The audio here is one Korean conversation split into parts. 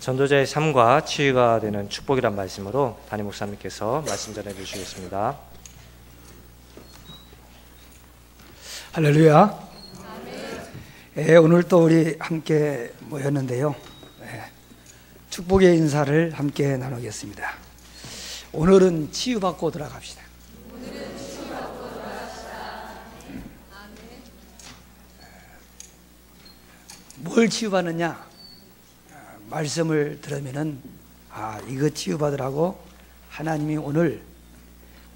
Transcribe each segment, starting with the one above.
전도자의 삶과 치유가 되는 축복이란 말씀으로 담임 목사님께서 말씀 전해 주시겠습니다. 할렐루야. 오늘 또 우리 함께 모였는데요. 축복의 인사를 함께 나누겠습니다. 오늘은 치유받고 돌아갑시다. 뭘 치유받느냐? 말씀을 들으면은 이거 치유받으라고 하나님이 오늘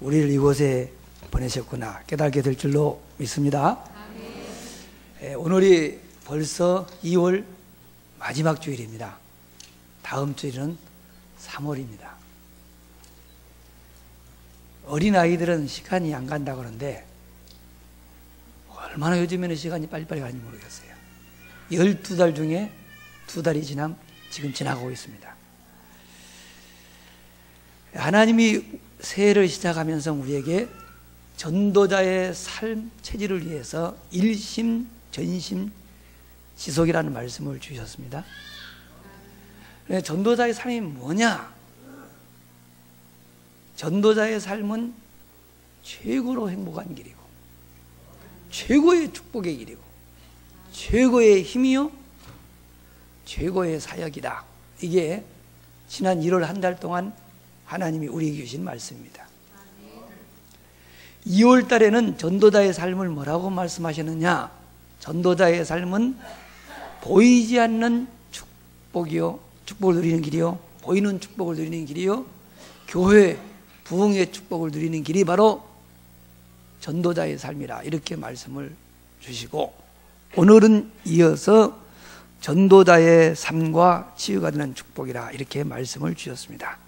우리를 이곳에 보내셨구나 깨닫게 될 줄로 믿습니다. 오늘이 벌써 2월 마지막 주일입니다. 다음 주일은 3월입니다. 어린아이들은 시간이 안 간다고 그러는데 얼마나 요즘에는 시간이 빨리빨리 가는지 모르겠어요. 12달 중에 2달이 지금 지나가고 있습니다. 하나님이 새해를 시작하면서 우리에게 전도자의 삶 체질을 위해서 일심 전심 지속이라는 말씀을 주셨습니다. 전도자의 삶이 뭐냐? 전도자의 삶은 최고로 행복한 길이고 최고의 축복의 길이고 최고의 힘이요 최고의 사역이다. 이게 지난 1월 한 달 동안 하나님이 우리에게 주신 말씀입니다. 2월 달에는 전도자의 삶을 뭐라고 말씀하셨느냐? 전도자의 삶은 보이지 않는 축복이요 축복을 누리는 길이요 보이는 축복을 누리는 길이요 교회 부흥의 축복을 누리는 길이 바로 전도자의 삶이라 이렇게 말씀을 주시고, 오늘은 이어서 전도자의 삶과 치유가 되는 축복이라 이렇게 말씀을 주셨습니다.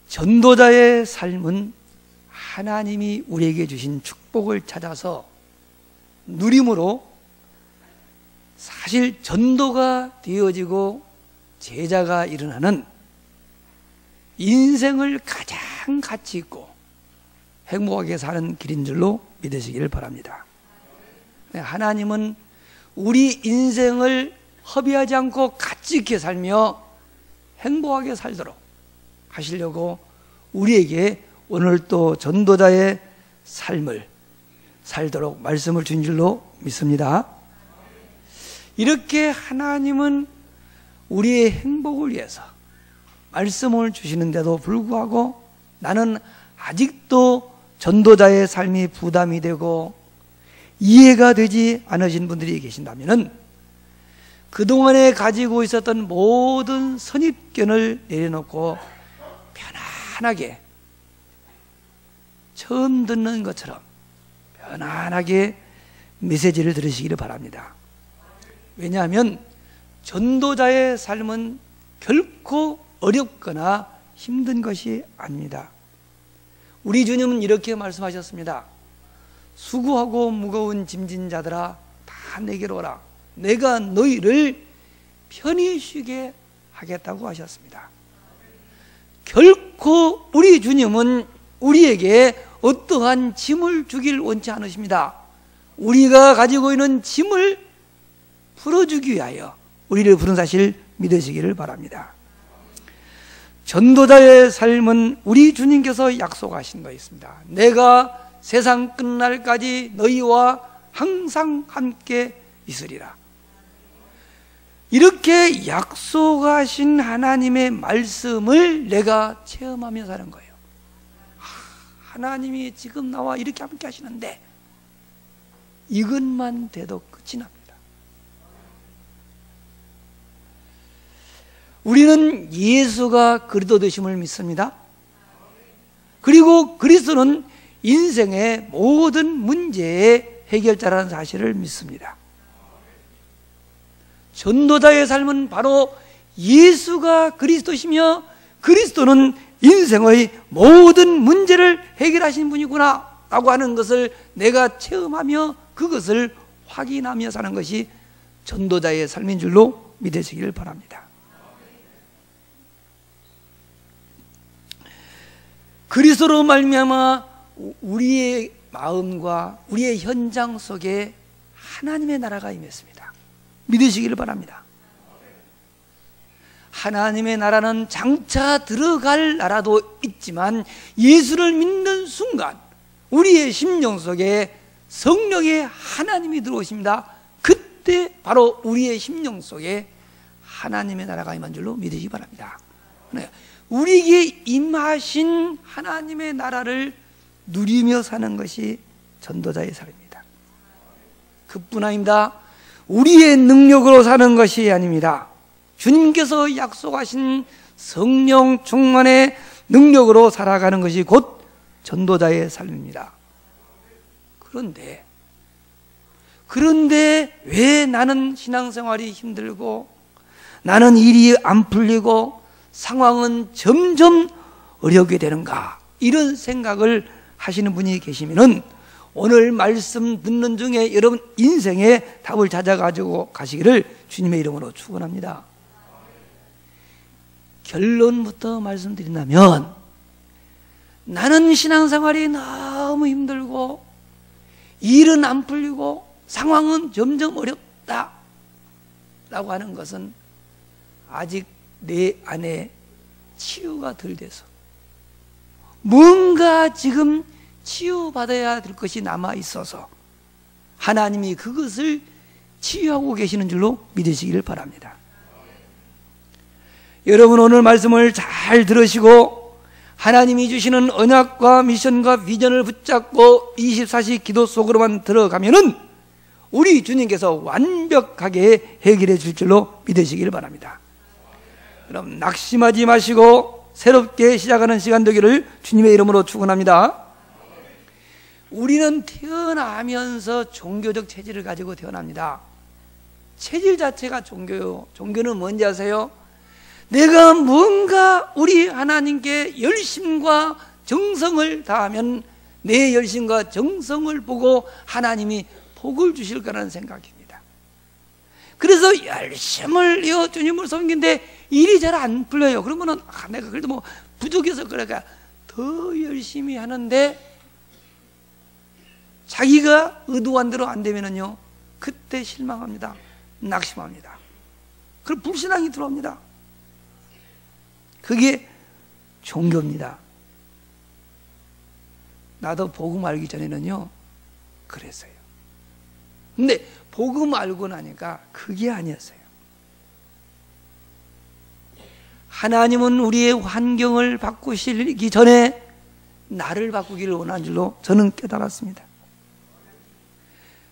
전도자의 삶은 하나님이 우리에게 주신 축복을 찾아서 누림으로 사실 전도가 되어지고 제자가 일어나는 인생을 가장 가치 있고 행복하게 사는 길인 줄로 믿으시기를 바랍니다. 하나님은 우리 인생을 허비하지 않고 가치 있게 살며 행복하게 살도록 하시려고 우리에게 오늘 또 전도자의 삶을 살도록 말씀을 준 줄로 믿습니다. 이렇게 하나님은 우리의 행복을 위해서 말씀을 주시는데도 불구하고 나는 아직도 전도자의 삶이 부담이 되고 이해가 되지 않으신 분들이 계신다면 그동안에 가지고 있었던 모든 선입견을 내려놓고 편안하게 처음 듣는 것처럼 편안하게 메시지를 들으시기를 바랍니다. 왜냐하면 전도자의 삶은 결코 어렵거나 힘든 것이 아닙니다. 우리 주님은 이렇게 말씀하셨습니다. 수고하고 무거운 짐진 자들아 다 내게로 오라. 내가 너희를 편히 쉬게 하겠다고 하셨습니다. 결코 우리 주님은 우리에게 어떠한 짐을 주길 원치 않으십니다. 우리가 가지고 있는 짐을 풀어주기 위하여 우리를 부른 사실 믿으시기를 바랍니다. 전도자의 삶은 우리 주님께서 약속하신 거 있습니다. 내가 세상 끝날까지 너희와 항상 함께 있으리라. 이렇게 약속하신 하나님의 말씀을 내가 체험하며 사는 거예요. 하나님이 지금 나와 이렇게 함께 하시는데 이것만 돼도 끝이 납니다. 우리는 예수가 그리스도 되심을 믿습니다. 그리고 그리스도는 인생의 모든 문제의 해결자라는 사실을 믿습니다. 전도자의 삶은 바로 예수가 그리스도시며 그리스도는 인생의 모든 문제를 해결하신 분이구나 라고 하는 것을 내가 체험하며 그것을 확인하며 사는 것이 전도자의 삶인 줄로 믿으시기를 바랍니다. 그리스도로 말미암아 우리의 마음과 우리의 현장 속에 하나님의 나라가 임했습니다. 믿으시기를 바랍니다. 하나님의 나라는 장차 들어갈 나라도 있지만 예수를 믿는 순간 우리의 심령 속에 성령의 하나님이 들어오십니다. 그때 바로 우리의 심령 속에 하나님의 나라가 임한 줄로 믿으시기 바랍니다. 우리에게 임하신 하나님의 나라를 누리며 사는 것이 전도자의 삶입니다. 그뿐 아닙니다. 우리의 능력으로 사는 것이 아닙니다. 주님께서 약속하신 성령 충만의 능력으로 살아가는 것이 곧 전도자의 삶입니다. 그런데 왜 나는 신앙생활이 힘들고 나는 일이 안 풀리고 상황은 점점 어렵게 되는가, 이런 생각을 하시는 분이 계시면은 오늘 말씀 듣는 중에 여러분 인생의 답을 찾아가지고 가시기를 주님의 이름으로 축원합니다. 결론부터 말씀드린다면 나는 신앙생활이 너무 힘들고 일은 안 풀리고 상황은 점점 어렵다 라고 하는 것은 아직 내 안에 치유가 덜 돼서 뭔가 지금 치유받아야 될 것이 남아 있어서 하나님이 그것을 치유하고 계시는 줄로 믿으시기를 바랍니다. 여러분 오늘 말씀을 잘 들으시고 하나님이 주시는 언약과 미션과 비전을 붙잡고 24시 기도 속으로만 들어가면은 우리 주님께서 완벽하게 해결해 줄 줄로 믿으시기를 바랍니다. 그럼 낙심하지 마시고 새롭게 시작하는 시간 되기를 주님의 이름으로 축원합니다. 우리는 태어나면서 종교적 체질을 가지고 태어납니다. 체질 자체가 종교요. 종교는 뭔지 아세요? 내가 뭔가 우리 하나님께 열심과 정성을 다하면 내 열심과 정성을 보고 하나님이 복을 주실 거라는 생각입니다. 그래서 열심을 주님을 섬기는데 일이 잘 안 풀려요. 그러면은 내가 그래도 뭐 부족해서 그러니까 더 열심히 하는데 자기가 의도한 대로 안 되면은요, 그때 실망합니다. 낙심합니다. 그럼 불신앙이 들어옵니다. 그게 종교입니다. 나도 복음 알기 전에는요 그랬어요. 근데 복음 알고 나니까 그게 아니었어요. 하나님은 우리의 환경을 바꾸시기 전에 나를 바꾸기를 원하는 줄로 저는 깨달았습니다.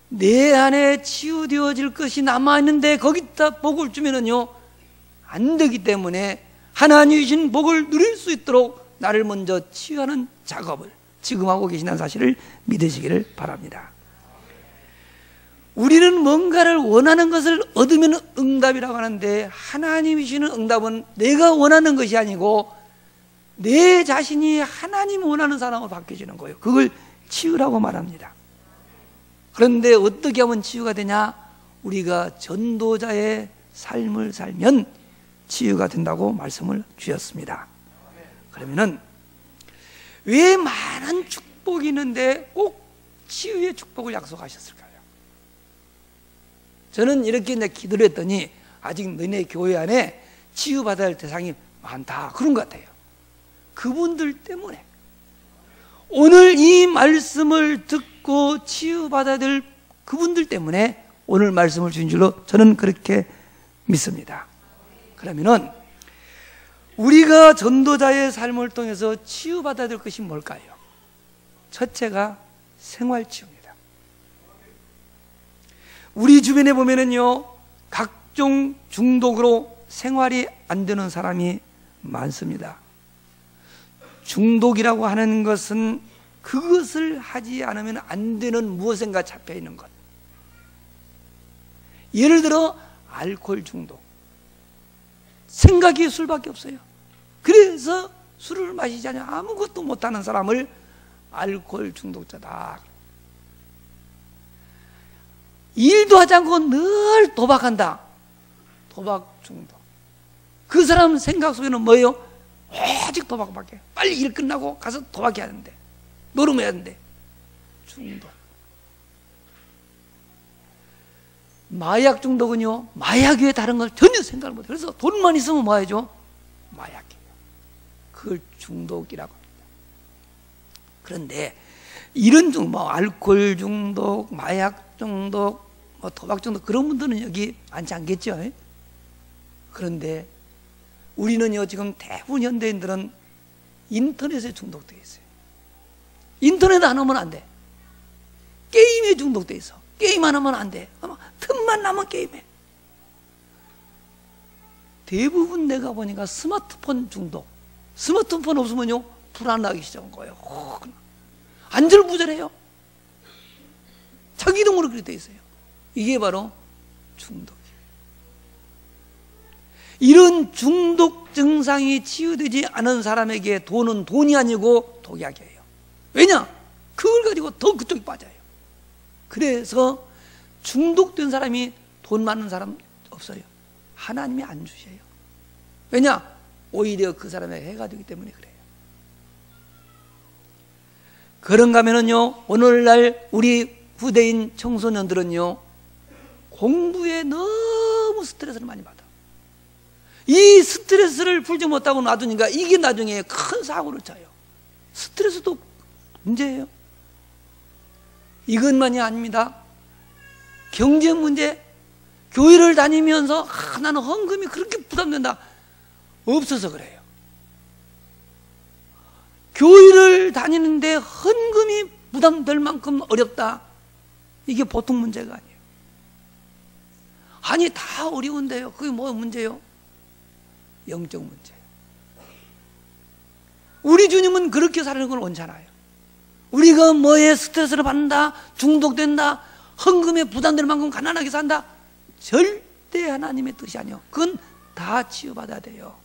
내 안에 치유되어질 것이 남아있는데 거기다 복을 주면은요 안 되기 때문에 하나님이 주신 복을 누릴 수 있도록 나를 먼저 치유하는 작업을 지금 하고 계시다는 사실을 믿으시기를 바랍니다. 우리는 뭔가를 원하는 것을 얻으면 응답이라고 하는데 하나님이 주시는 응답은 내가 원하는 것이 아니고 내 자신이 하나님 원하는 사람으로 바뀌어지는 거예요. 그걸 치유라고 말합니다. 그런데 어떻게 하면 치유가 되냐? 우리가 전도자의 삶을 살면 치유가 된다고 말씀을 주셨습니다. 그러면은 왜 많은 축복이 있는데 꼭 치유의 축복을 약속하셨을까요? 저는 이렇게 이제 기도를 했더니 아직 너네 교회 안에 치유받아야 할 대상이 많다 그런 것 같아요. 그분들 때문에 오늘 이 말씀을 듣고 치유받아야 될 그분들 때문에 오늘 말씀을 주신 줄로 저는 그렇게 믿습니다. 그러면은 우리가 전도자의 삶을 통해서 치유받아야 될 것이 뭘까요? 첫째가 생활치유입니다. 우리 주변에 보면은요 각종 중독으로 생활이 안 되는 사람이 많습니다. 중독이라고 하는 것은 그것을 하지 않으면 안 되는 무엇인가 잡혀 있는 것. 예를 들어 알코올 중독. 생각이 술밖에 없어요. 그래서 술을 마시지 않으면 아무것도 못하는 사람을 알코올 중독자다. 일도 하지 않고 늘 도박한다. 도박 중독. 그 사람 생각 속에는 뭐예요? 오직 도박밖에. 빨리 일 끝나고 가서 도박해야 하는데, 노름해야 하는데. 중독. 마약 중독은요, 마약 외에 다른 걸 전혀 생각을 못해요. 그래서 돈만 있으면 뭐 하죠? 마약이에요. 그걸 중독이라고 합니다. 그런데 이런 중독, 뭐 알코올 중독, 마약 중독, 뭐 도박 중독, 그런 분들은 여기 많지 않겠죠. 그런데 우리는요, 지금 대부분 현대인들은 인터넷에 중독되어 있어요. 인터넷 안 하면 안 돼. 게임에 중독되어 있어. 게임 안 하면 안 돼. 틈만 나면 게임해. 대부분 내가 보니까 스마트폰 중독. 스마트폰 없으면요, 불안하기 시작한 거예요. 안절부절해요. 자기도 모르게 그렇게 돼 있어요. 이게 바로 중독이에요. 이런 중독 증상이 치유되지 않은 사람에게 돈은 돈이 아니고 독약이에요. 왜냐? 그걸 가지고 더 그쪽에 빠져요. 그래서 중독된 사람이 돈 많은 사람 없어요. 하나님이 안 주셔요. 왜냐? 오히려 그 사람에게 해가 되기 때문에 그래요. 그런가 하면요, 오늘날 우리 후대인 청소년들은요, 공부에 너무 스트레스를 많이 받아. 이 스트레스를 풀지 못하고 놔두니까 이게 나중에 큰 사고를 쳐요. 스트레스도 문제예요. 이것만이 아닙니다. 경제 문제, 교회를 다니면서 나는 헌금이 그렇게 부담된다. 없어서 그래요. 교회를 다니는데 헌금이 부담될 만큼 어렵다. 이게 보통 문제가 아니에요. 아니, 다 어려운데요. 그게 뭐 문제요? 영적 문제. 우리 주님은 그렇게 사는 걸 원찮아요. 우리가 뭐에 스트레스를 받는다, 중독된다, 헌금에 부담될 만큼 가난하게 산다, 절대 하나님의 뜻이 아니요. 그건 다 치유받아야 돼요.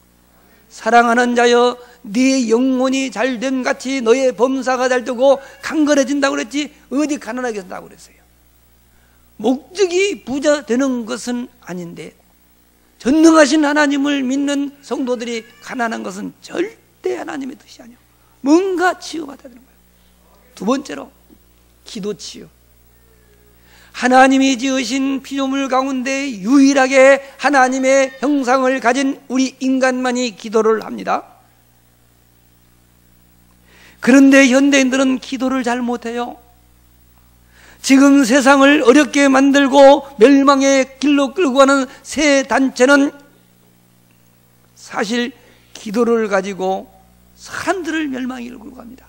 사랑하는 자여, 네 영혼이 잘된 같이 너의 범사가 잘되고 강건해진다고 그랬지, 어디 가난하게 산다고 그랬어요. 목적이 부자 되는 것은 아닌데, 전능하신 하나님을 믿는 성도들이 가난한 것은 절대 하나님의 뜻이 아니에요. 뭔가 치유받아야 되는 거예요. 두 번째로, 기도 치유. 하나님이 지으신 피조물 가운데 유일하게 하나님의 형상을 가진 우리 인간만이 기도를 합니다. 그런데 현대인들은 기도를 잘 못해요. 지금 세상을 어렵게 만들고 멸망의 길로 끌고 가는 새 단체는 사실 기도를 가지고 사람들을 멸망의 길로 끌고 갑니다.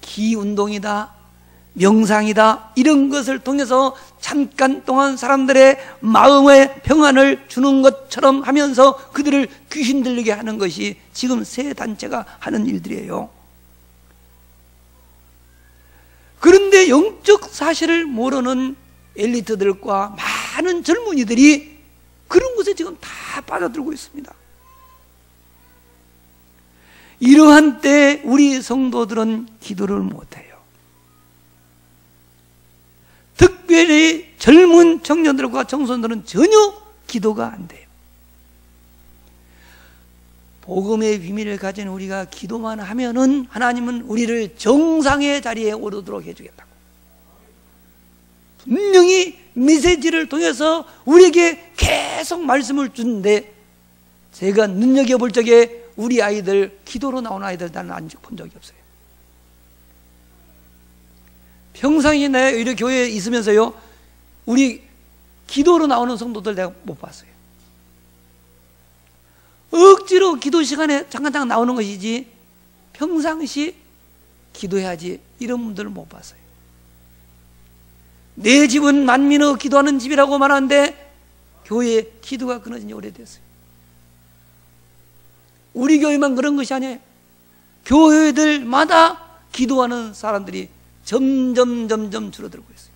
기운동이다, 명상이다, 이런 것을 통해서 잠깐 동안 사람들의 마음의 평안을 주는 것처럼 하면서 그들을 귀신 들리게 하는 것이 지금 새 단체가 하는 일들이에요. 그런데 영적 사실을 모르는 엘리트들과 많은 젊은이들이 그런 것에 지금 다 빠져들고 있습니다. 이러한 때 우리 성도들은 기도를 못해요. 특별히 젊은 청년들과 청소년들은 전혀 기도가 안 돼요. 복음의 비밀을 가진 우리가 기도만 하면은 하나님은 우리를 정상의 자리에 오르도록 해주겠다고. 분명히 메시지를 통해서 우리에게 계속 말씀을 주는데, 제가 눈여겨볼 적에 우리 아이들, 기도로 나온 아이들 나는 아직 본 적이 없어요. 평상시에 내 의료 교회에 있으면서요, 우리 기도로 나오는 성도들 내가 못 봤어요. 억지로 기도 시간에 잠깐 나오는 것이지 평상시 기도해야지 이런 분들을 못 봤어요. 내 집은 만민의 기도하는 집이라고 말하는데 교회에 기도가 끊어진 지 오래됐어요. 우리 교회만 그런 것이 아니에요. 교회들마다 기도하는 사람들이 점점 줄어들고 있어요.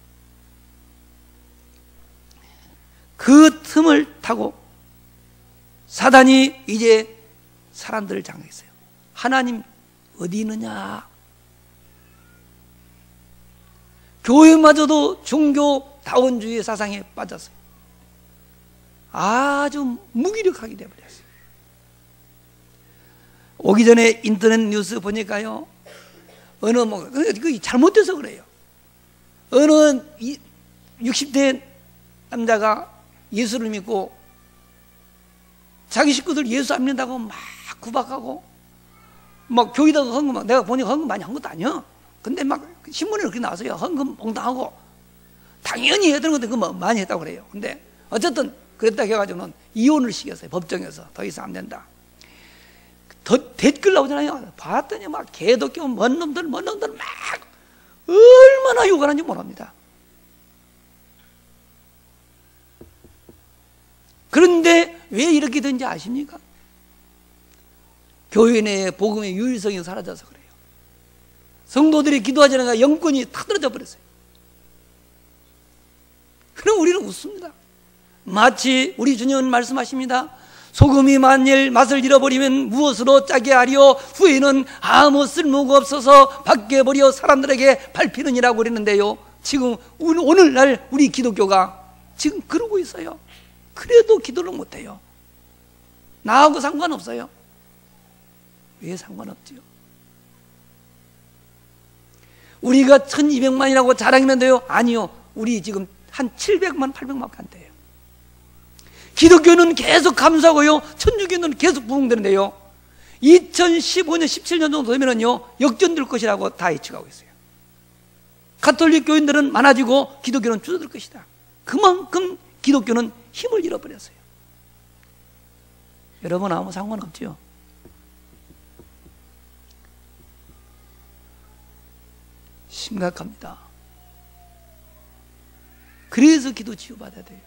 그 틈을 타고 사단이 이제 사람들을 장악했어요. 하나님 어디 있느냐? 교회마저도 종교다원주의 사상에 빠졌어요. 아주 무기력하게 되어버렸어요. 오기 전에 인터넷 뉴스 보니까요, 어느 그 잘못돼서 그래요. 어느 60대 남자가 예수를 믿고 자기 식구들 예수 안 믿는다고 막 구박하고 막 교회다가 헌금, 내가 보니까 헌금 많이 한 것도 아니야. 근데 막 신문에 그렇게 나왔어요. 헌금 몽땅하고. 당연히 해야 되는 건데 그거 많이 했다고 그래요. 근데 어쨌든 그랬다 해가지고는 이혼을 시켰어요. 법정에서. 더 이상 안 된다. 댓글 나오잖아요. 봤더니 막 개독교 먼 놈들 막 얼마나 욕을 하는지 모릅니다. 그런데 왜 이렇게 된지 아십니까? 교회 내에 복음의 유일성이 사라져서 그래요. 성도들이 기도하지 않으니까 영권이 다 떨어져 버렸어요. 그럼 우리는 웃습니다. 마치 우리 주님은 말씀하십니다. 소금이 만일 맛을 잃어버리면 무엇으로 짜게 하리요? 후에는 아무 쓸모가 없어서 밖에 버려 사람들에게 밟히느니라고 그랬는데요. 지금 오늘날 우리 기독교가 지금 그러고 있어요. 그래도 기도를 못해요. 나하고 상관없어요. 왜 상관없지요? 우리가 1200만이라고 자랑했는데요. 아니요. 우리 지금 한 700만, 800만밖에 안 돼요. 기독교는 계속 감소하고요. 천주교는 계속 부흥되는데요. 2015년, 17년 정도 되면은요, 역전될 것이라고 다 예측하고 있어요. 가톨릭 교인들은 많아지고 기독교는 줄어들 것이다. 그만큼 기독교는 힘을 잃어버렸어요. 여러분 아무 상관없죠? 심각합니다. 그래서 기도 치유받아야 돼요.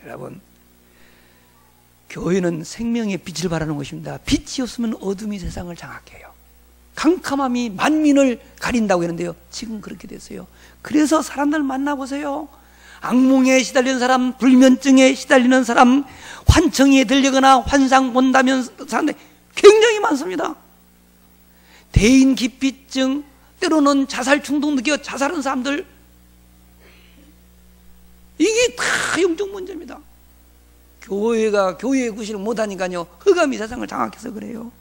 여러분, 교회는 생명의 빛을 발하는 것입니다. 빛이 없으면 어둠이 세상을 장악해요. 캄캄함이 만민을 가린다고 했는데요. 지금 그렇게 됐어요. 그래서 사람들 만나보세요. 악몽에 시달리는 사람, 불면증에 시달리는 사람, 환청이 들리거나 환상 본다면 사람들 굉장히 많습니다. 대인 기피증, 때로는 자살 충동 느껴 자살하는 사람들, 이게 다 영적 문제입니다. 교회가 교회의 구실을 못하니까요, 흑암이 세상을 장악해서 그래요.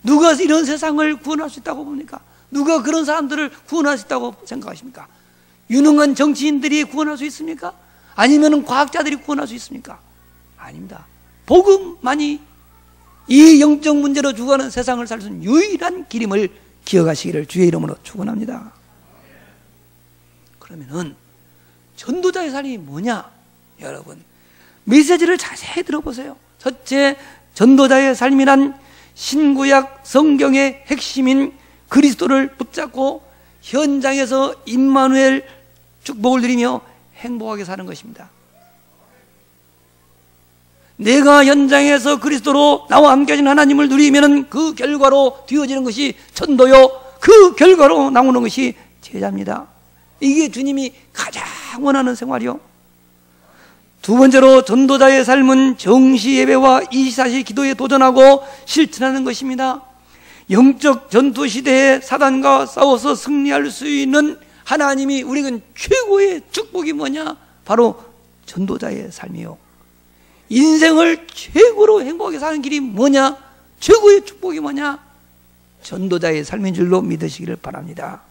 누가 이런 세상을 구원할 수 있다고 봅니까? 누가 그런 사람들을 구원할 수 있다고 생각하십니까? 유능한 정치인들이 구원할 수 있습니까? 아니면 과학자들이 구원할 수 있습니까? 아닙니다. 복음만이 이 영적 문제로 죽어가는 세상을 살 수 있는 유일한 길임을 기억하시기를 주의 이름으로 축원합니다. 그러면은 전도자의 삶이 뭐냐? 여러분, 메시지를 자세히 들어보세요. 첫째, 전도자의 삶이란 신구약 성경의 핵심인 그리스도를 붙잡고 현장에서 임마누엘 축복을 누리며 행복하게 사는 것입니다. 내가 현장에서 그리스도로 나와 함께 하신 하나님을 누리면 그 결과로 되어지는 것이 전도요, 그 결과로 나오는 것이 제자입니다. 이게 주님이 가장 원하는 생활이요. 두 번째로, 전도자의 삶은 정시 예배와 24시 기도에 도전하고 실천하는 것입니다. 영적 전투 시대에 사단과 싸워서 승리할 수 있는 하나님이 우리에겐 최고의 축복이 뭐냐? 바로 전도자의 삶이요. 인생을 최고로 행복하게 사는 길이 뭐냐? 최고의 축복이 뭐냐? 전도자의 삶인 줄로 믿으시기를 바랍니다.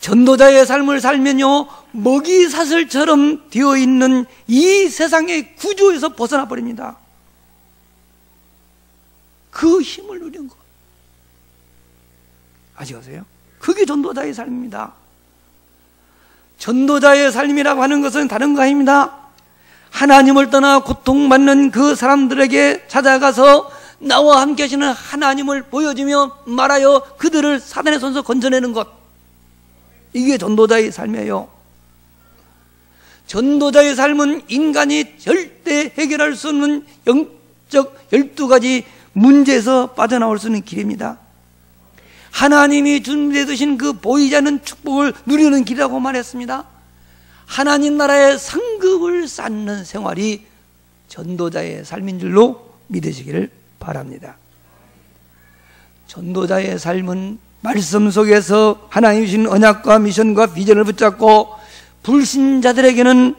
전도자의 삶을 살면요, 먹이사슬처럼 되어 있는 이 세상의 구조에서 벗어나 버립니다. 그 힘을 누리는 것 아시겠어요? 그게 전도자의 삶입니다. 전도자의 삶이라고 하는 것은 다른 거 아닙니다. 하나님을 떠나 고통받는 그 사람들에게 찾아가서 나와 함께 하시는 하나님을 보여주며 말하여 그들을 사단의 손에서 건져내는 것, 이게 전도자의 삶이에요. 전도자의 삶은 인간이 절대 해결할 수 없는 영적 12가지 문제에서 빠져나올 수 있는 길입니다. 하나님이 준비해 두신 그 보이지 않는 축복을 누리는 길이라고 말했습니다. 하나님 나라의 상급을 쌓는 생활이 전도자의 삶인 줄로 믿으시기를 바랍니다. 전도자의 삶은 말씀 속에서 하나님 주신 언약과 미션과 비전을 붙잡고, 불신자들에게는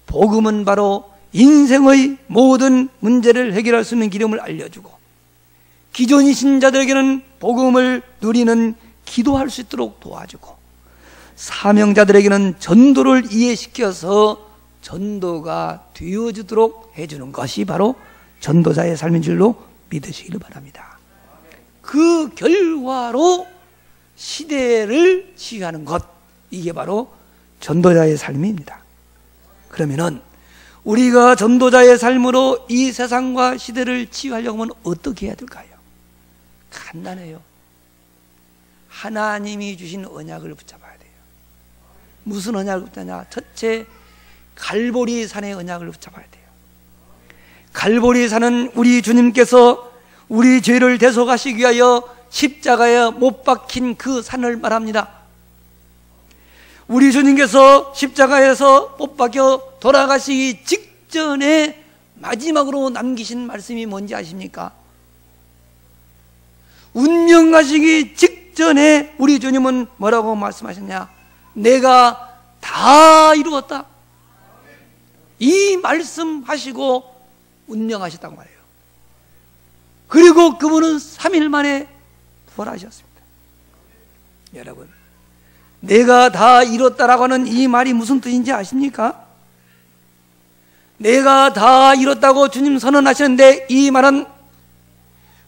복음은 바로 인생의 모든 문제를 해결할 수 있는 기름을 알려주고, 기존 신자들에게는 복음을 누리는 기도할 수 있도록 도와주고, 사명자들에게는 전도를 이해시켜서 전도가 되어주도록 해주는 것이 바로 전도자의 삶인 줄로 믿으시기를 바랍니다. 그 결과로 시대를 치유하는 것, 이게 바로 전도자의 삶입니다. 그러면은 우리가 전도자의 삶으로 이 세상과 시대를 치유하려고 하면 어떻게 해야 될까요? 간단해요. 하나님이 주신 언약을 붙잡아야 돼요. 무슨 언약을 붙잡냐? 첫째, 갈보리 산의 언약을 붙잡아야 돼요. 갈보리 산은 우리 주님께서 우리 죄를 대속하시기 위하여 십자가에 못 박힌 그 산을 말합니다. 우리 주님께서 십자가에서 못 박혀 돌아가시기 직전에 마지막으로 남기신 말씀이 뭔지 아십니까? 운명하시기 직전에 우리 주님은 뭐라고 말씀하셨냐? 내가 다 이루었다. 이 말씀하시고 운명하셨다고 말해요. 그리고 그분은 3일 만에 부활하셨습니다. 여러분, 내가 다 이뤘다라고 하는 이 말이 무슨 뜻인지 아십니까? 내가 다 이뤘다고 주님 선언하시는데, 이 말은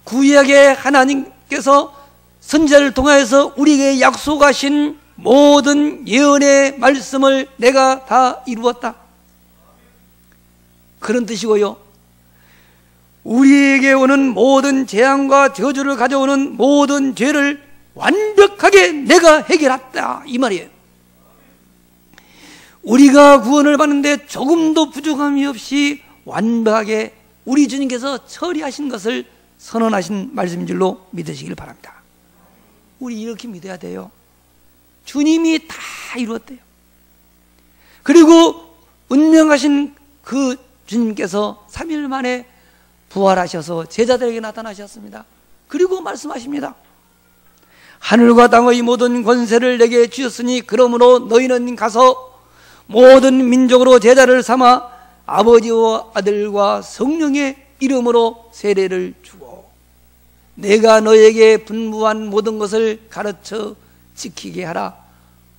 구약의 하나님께서 선지자를 통해서 우리에게 약속하신 모든 예언의 말씀을 내가 다 이루었다, 그런 뜻이고요. 우리에게 오는 모든 재앙과 저주를 가져오는 모든 죄를 완벽하게 내가 해결했다, 이 말이에요. 우리가 구원을 받는데 조금도 부족함이 없이 완벽하게 우리 주님께서 처리하신 것을 선언하신 말씀인 줄로 믿으시길 바랍니다. 우리 이렇게 믿어야 돼요. 주님이 다 이루었대요. 그리고 운명하신 그 주님께서 3일 만에 부활하셔서 제자들에게 나타나셨습니다. 그리고 말씀하십니다. 하늘과 땅의 모든 권세를 내게 주셨으니 그러므로 너희는 가서 모든 민족으로 제자를 삼아 아버지와 아들과 성령의 이름으로 세례를 주고 내가 너에게 분부한 모든 것을 가르쳐 지키게 하라.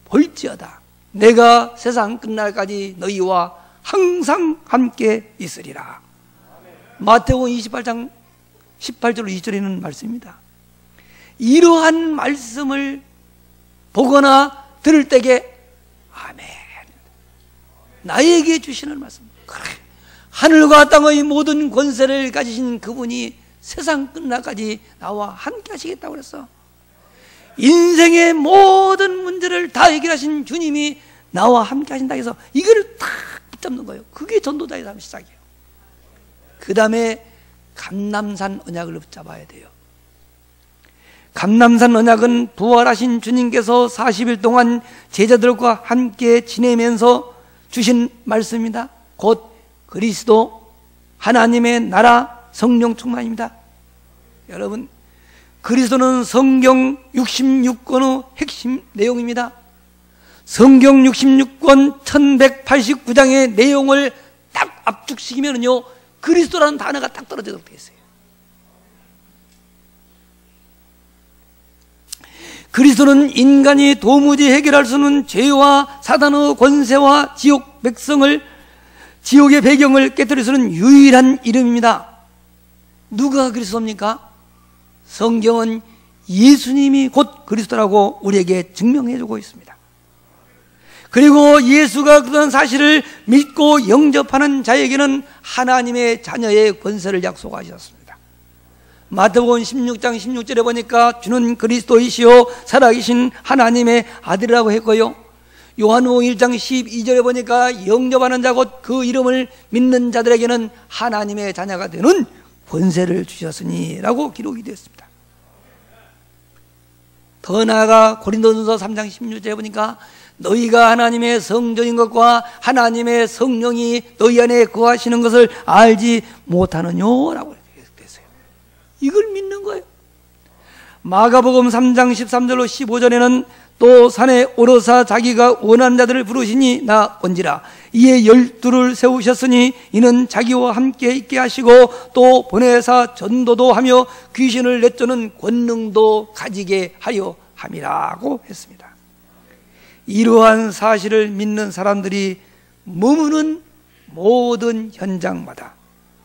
볼지어다 내가 세상 끝날까지 너희와 항상 함께 있으리라. 마태복음 28장 18절 20절에 있는 말씀입니다. 이러한 말씀을 보거나 들을 때에 아멘, 나에게 주시는 말씀, 그래, 하늘과 땅의 모든 권세를 가지신 그분이 세상 끝날까지 나와 함께 하시겠다고 그랬어. 인생의 모든 문제를 다 해결하신 주님이 나와 함께 하신다 해서 이거를 딱 붙잡는 거예요. 그게 전도자의 삶 시작이에요. 그 다음에 감람산 언약을 붙잡아야 돼요. 감람산 언약은 부활하신 주님께서 40일 동안 제자들과 함께 지내면서 주신 말씀입니다. 곧 그리스도, 하나님의 나라, 성령 충만입니다. 여러분, 그리스도는 성경 66권의 핵심 내용입니다. 성경 66권 1189장의 내용을 딱 압축시키면요, 그리스도라는 단어가 딱 떨어지도록 되어 있어요. 그리스도는 인간이 도무지 해결할 수 없는 죄와 사단의 권세와 지옥의 배경을 깨뜨릴 수 있는 유일한 이름입니다. 누가 그리스도입니까? 성경은 예수님이 곧 그리스도라고 우리에게 증명해주고 있습니다. 그리고 예수가 그런 사실을 믿고 영접하는 자에게는 하나님의 자녀의 권세를 약속하셨습니다. 마태복음 16장 16절에 보니까 주는 그리스도이시요 살아계신 하나님의 아들이라고 했고요, 요한복음 1장 12절에 보니까 영접하는 자 곧 그 이름을 믿는 자들에게는 하나님의 자녀가 되는 권세를 주셨으니 라고 기록이 되었습니다. 더 나아가 고린도전서 3장 16절에 보니까 너희가 하나님의 성전인 것과 하나님의 성령이 너희 안에 거하시는 것을 알지 못하느뇨 라고 됐어요. 이걸 믿는 거예요. 마가복음 3장 13절로 15절에는 또 산에 오르사 자기가 원하는 자들을 부르시니 나 온지라. 이에 12를 세우셨으니 이는 자기와 함께 있게 하시고 또 보내사 전도도 하며 귀신을 내쫓는 권능도 가지게 하려 함이라고 했습니다. 이러한 사실을 믿는 사람들이 머무는 모든 현장마다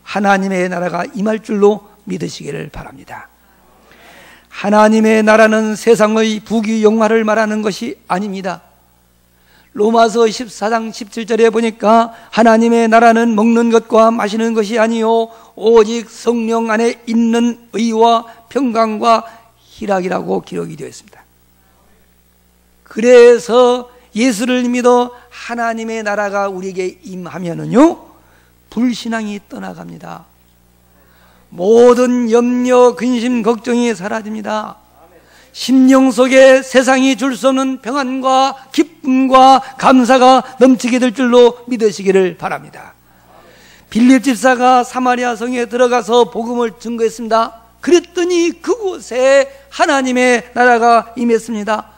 하나님의 나라가 임할 줄로 믿으시기를 바랍니다. 하나님의 나라는 세상의 부귀영화를 말하는 것이 아닙니다. 로마서 14장 17절에 보니까 하나님의 나라는 먹는 것과 마시는 것이 아니요 오직 성령 안에 있는 의와 평강과 희락이라고 기록이 되어 있습니다. 그래서 예수를 믿어 하나님의 나라가 우리에게 임하면은요 불신앙이 떠나갑니다. 모든 염려, 근심, 걱정이 사라집니다. 심령 속에 세상이 줄 수 없는 평안과 기쁨과 감사가 넘치게 될 줄로 믿으시기를 바랍니다. 빌립 집사가 사마리아 성에 들어가서 복음을 증거했습니다. 그랬더니 그곳에 하나님의 나라가 임했습니다.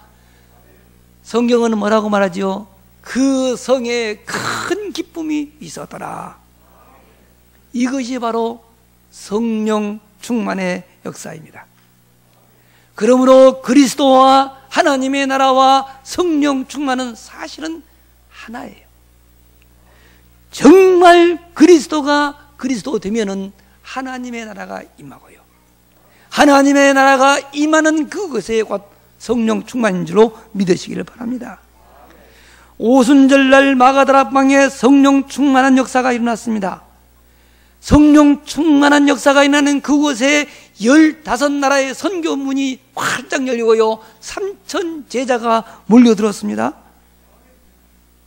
성경은 뭐라고 말하죠? 그 성에 큰 기쁨이 있었더라. 이것이 바로 성령 충만의 역사입니다. 그러므로 그리스도와 하나님의 나라와 성령 충만은 사실은 하나예요. 정말 그리스도가 그리스도 되면은 하나님의 나라가 임하고요. 하나님의 나라가 임하는 그것에 곧 성령 충만인 줄로 믿으시기를 바랍니다. 오순절날 마가다락방에 성령 충만한 역사가 일어났습니다. 성령 충만한 역사가 일어나는 그곳에 15나라의 선교문이 활짝 열리고요 3,000 제자가 몰려들었습니다.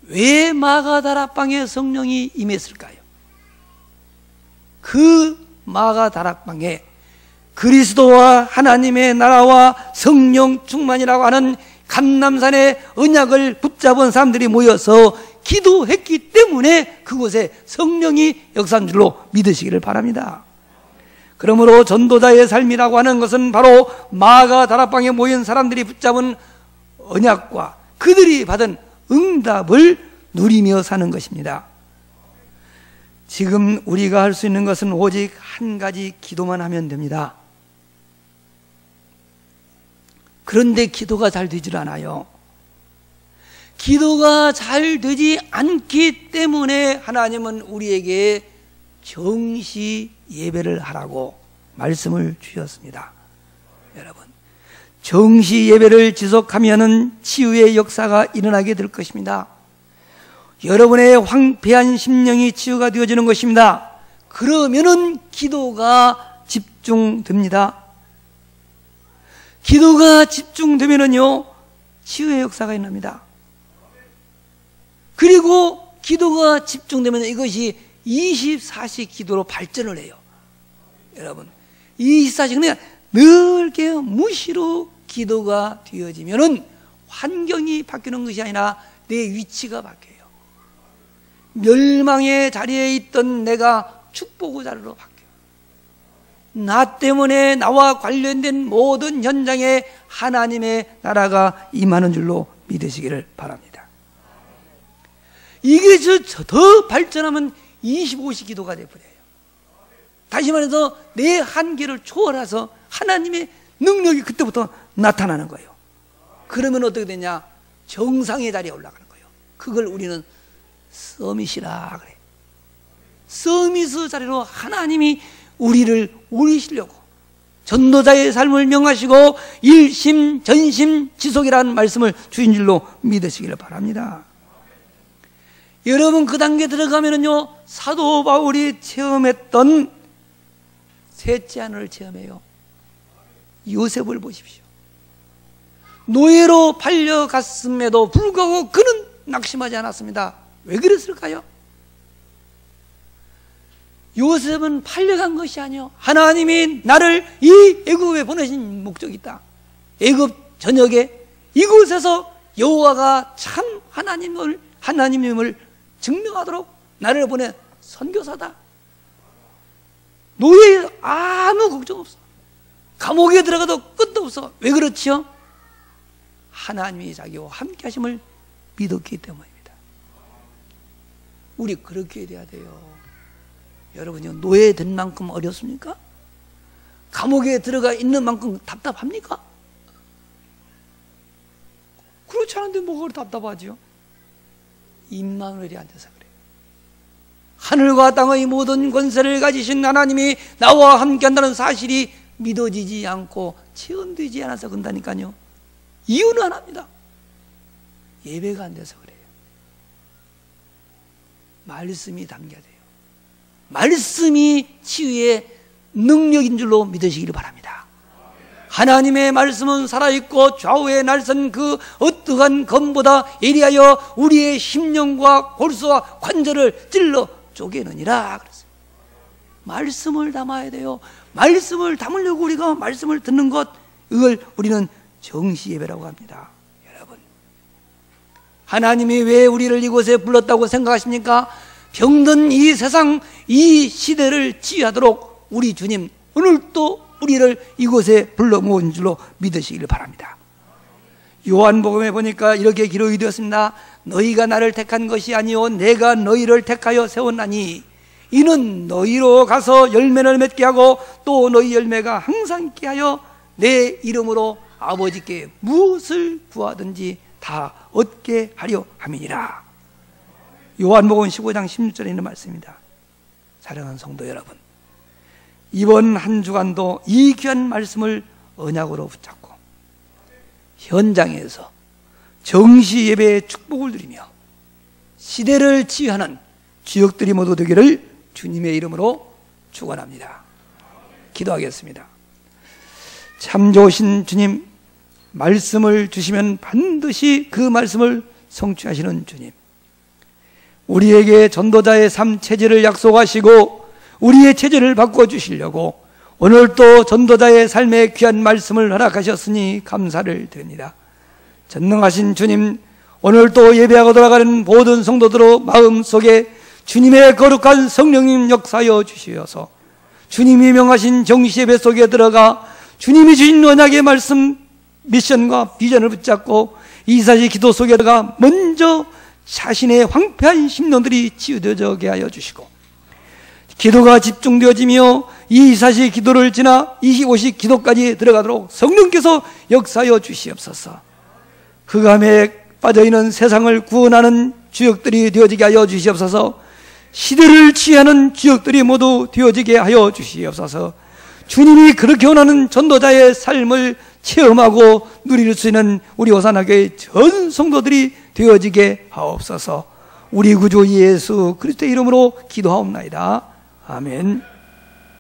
왜 마가다락방에 성령이 임했을까요? 그 마가다락방에 그리스도와 하나님의 나라와 성령 충만이라고 하는 감람산의 언약을 붙잡은 사람들이 모여서 기도했기 때문에 그곳에 성령이 역사한 줄로 믿으시기를 바랍니다. 그러므로 전도자의 삶이라고 하는 것은 바로 마가다락방에 모인 사람들이 붙잡은 언약과 그들이 받은 응답을 누리며 사는 것입니다. 지금 우리가 할 수 있는 것은 오직 한 가지 기도만 하면 됩니다. 그런데 기도가 잘 되질 않아요. 기도가 잘 되지 않기 때문에 하나님은 우리에게 정시 예배를 하라고 말씀을 주셨습니다. 여러분, 정시 예배를 지속하면은 치유의 역사가 일어나게 될 것입니다. 여러분의 황폐한 심령이 치유가 되어지는 것입니다. 그러면은 기도가 집중됩니다. 기도가 집중되면은요 치유의 역사가 일어납니다. 그리고 기도가 집중되면 이것이 24시 기도로 발전을 해요. 여러분 24시 그냥 넓게 무시로 기도가 되어지면은 환경이 바뀌는 것이 아니라 내 위치가 바뀌어요. 멸망의 자리에 있던 내가 축복의 자리로 바뀌어요. 나 때문에 나와 관련된 모든 현장에 하나님의 나라가 임하는 줄로 믿으시기를 바랍니다. 이게 더 발전하면 25시 기도가 되어버려요. 다시 말해서 내 한계를 초월해서 하나님의 능력이 그때부터 나타나는 거예요. 그러면 어떻게 되냐? 정상의 자리에 올라가는 거예요. 그걸 우리는 서밋이라 그래. 서밋의 자리로 하나님이 우리를 올리시려고 전도자의 삶을 명하시고 일심 전심 지속이라는 말씀을 주신 줄로 믿으시기를 바랍니다. 여러분 그 단계 들어가면은요 사도 바울이 체험했던 셋째 하늘을 체험해요. 요셉을 보십시오. 노예로 팔려갔음에도 불구하고 그는 낙심하지 않았습니다. 왜 그랬을까요? 요셉은 팔려간 것이 아니요 하나님이 나를 이 애굽에 보내신 목적이 있다. 애굽 전역에 이곳에서 여호와가 참 하나님임을 증명하도록 나를 보낸 선교사다. 노예 아무 걱정 없어. 감옥에 들어가도 끝도 없어. 왜 그렇지요? 하나님이 자기와 함께 하심을 믿었기 때문입니다. 우리 그렇게 돼야 돼요. 여러분요 노예된 만큼 어렵습니까? 감옥에 들어가 있는 만큼 답답합니까? 그렇지 괜찮은데 뭐가 그렇게 답답하죠? 임마누엘이 안 돼서 그래요. 하늘과 땅의 모든 권세를 가지신 하나님이 나와 함께한다는 사실이 믿어지지 않고 체험되지 않아서 그런다니까요. 이유는 하나입니다. 예배가 안 돼서 그래요. 말씀이 담겨야 돼요. 말씀이 치유의 능력인 줄로 믿으시기를 바랍니다. 하나님의 말씀은 살아있고 좌우에 날선 그 어떠한 검보다 예리하여 우리의 심령과 골수와 관절을 찔러 쪼개느니라 그랬어요. 말씀을 담아야 돼요. 말씀을 담으려고 우리가 말씀을 듣는 것, 이걸 우리는 정시 예배라고 합니다. 여러분, 하나님이 왜 우리를 이곳에 불렀다고 생각하십니까? 병든 이 세상, 이 시대를 치유하도록 우리 주님 오늘 또 우리를 이곳에 불러 모은 줄로 믿으시기를 바랍니다. 요한복음에 보니까 이렇게 기록이 되었습니다. 너희가 나를 택한 것이 아니요 내가 너희를 택하여 세웠나니 이는 너희로 가서 열매를 맺게 하고 또 너희 열매가 항상 있게 하여 내 이름으로 아버지께 무엇을 구하든지 다 얻게 하려 함이니라. 요한복음 15장 16절에 있는 말씀입니다. 사랑하는 성도 여러분, 이번 한 주간도 이 귀한 말씀을 언약으로 붙잡고 현장에서 정시 예배의 축복을 누리며 시대를 치유하는 주역들이 모두 되기를 주님의 이름으로 축원합니다. 기도하겠습니다. 참 좋으신 주님, 말씀을 주시면 반드시 그 말씀을 성취하시는 주님, 우리에게 전도자의 삶 체질을 약속하시고 우리의 체질을 바꿔주시려고 오늘 또 전도자의 삶의 귀한 말씀을 허락하셨으니 감사를 드립니다. 전능하신 주님, 오늘 또 예배하고 돌아가는 모든 성도들의 마음속에 주님의 거룩한 성령님 역사하여 주시어서 주님이 명하신 정시예배 속에 들어가 주님이 주신 언약의 말씀 미션과 비전을 붙잡고 24시 기도 속에 들어가 먼저 자신의 황폐한 심령들이 치유되게 하여 주시고 기도가 집중되어지며 24시 기도를 지나 25시 기도까지 들어가도록 성령께서 역사하여 주시옵소서. 흑암에 빠져있는 세상을 구원하는 주역들이 되어지게 하여 주시옵소서. 시대를 치유하는 주역들이 모두 되어지게 하여 주시옵소서. 주님이 그렇게 원하는 전도자의 삶을 체험하고 누릴 수 있는 우리 오산학교의 전 성도들이 되어지게 하옵소서. 우리 구주 예수 그리스도의 이름으로 기도하옵나이다. 아멘.